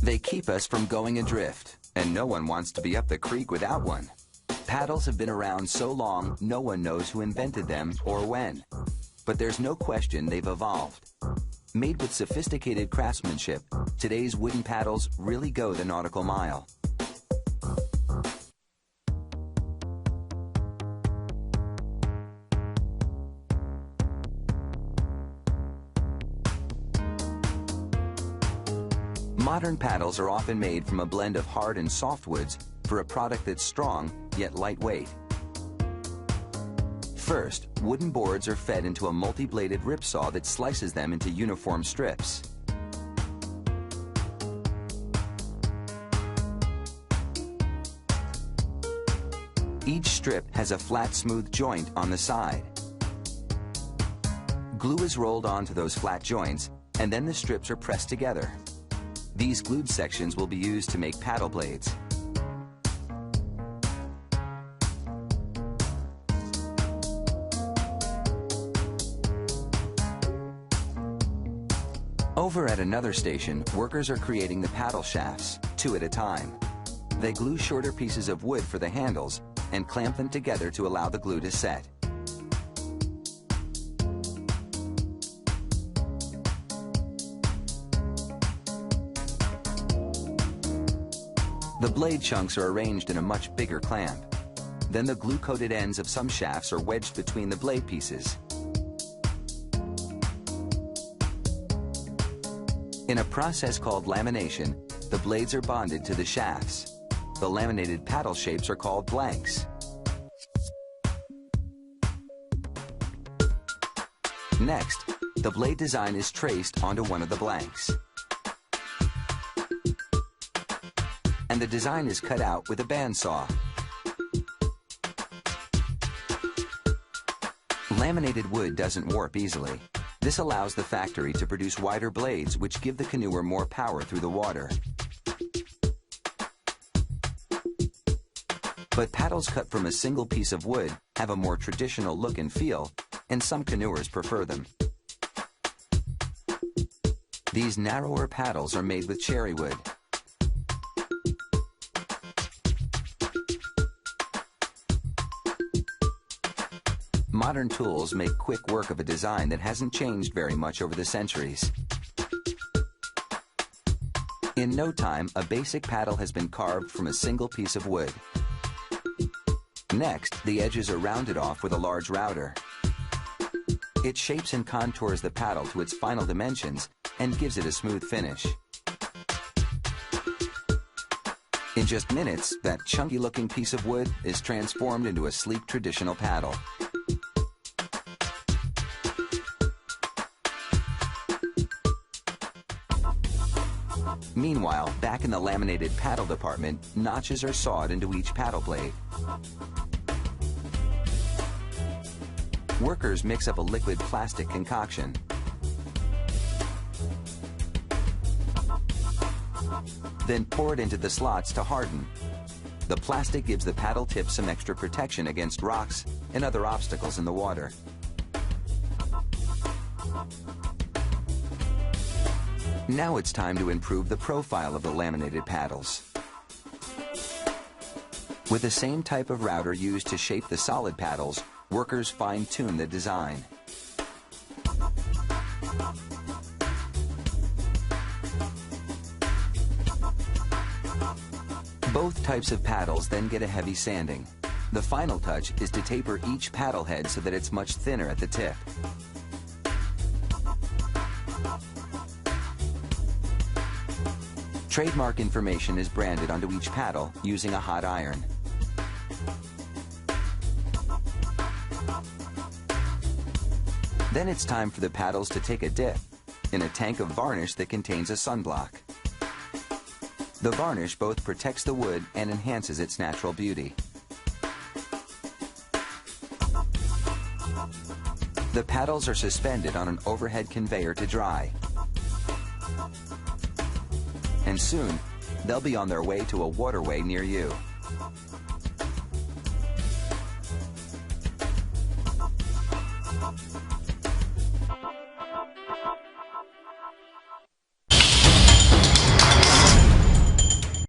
They keep us from going adrift, and no one wants to be up the creek without one. Paddles have been around so long, no one knows who invented them or when. But there's no question they've evolved. Made with sophisticated craftsmanship, today's wooden paddles really go the nautical mile. Modern paddles are often made from a blend of hard and soft woods for a product that's strong yet lightweight. First, wooden boards are fed into a multi-bladed ripsaw that slices them into uniform strips. Each strip has a flat, smooth joint on the side. Glue is rolled onto those flat joints, and then the strips are pressed together. These glued sections will be used to make paddle blades. Over at another station, workers are creating the paddle shafts, 2 at a time. They glue shorter pieces of wood for the handles and clamp them together to allow the glue to set. The blade chunks are arranged in a much bigger clamp. Then the glue-coated ends of some shafts are wedged between the blade pieces. In a process called lamination, the blades are bonded to the shafts. The laminated paddle shapes are called blanks. Next, the blade design is traced onto one of the blanks. And the design is cut out with a bandsaw. Laminated wood doesn't warp easily. This allows the factory to produce wider blades which give the canoer more power through the water. But paddles cut from a single piece of wood have a more traditional look and feel, and some canoers prefer them. These narrower paddles are made with cherry wood. Modern tools make quick work of a design that hasn't changed very much over the centuries. In no time, a basic paddle has been carved from a single piece of wood. Next, the edges are rounded off with a large router. It shapes and contours the paddle to its final dimensions and gives it a smooth finish. In just minutes, that chunky-looking piece of wood is transformed into a sleek traditional paddle. Meanwhile, back in the laminated paddle department, notches are sawed into each paddle blade. Workers mix up a liquid plastic concoction. Then pour it into the slots to harden. The plastic gives the paddle tip some extra protection against rocks and other obstacles in the water. Now it's time to improve the profile of the laminated paddles. With the same type of router used to shape the solid paddles, workers fine-tune the design. Both types of paddles then get a heavy sanding. The final touch is to taper each paddle head so that it's much thinner at the tip. Trademark information is branded onto each paddle using a hot iron. Then it's time for the paddles to take a dip in a tank of varnish that contains a sunblock. The varnish both protects the wood and enhances its natural beauty. The paddles are suspended on an overhead conveyor to dry. And soon, they'll be on their way to a waterway near you.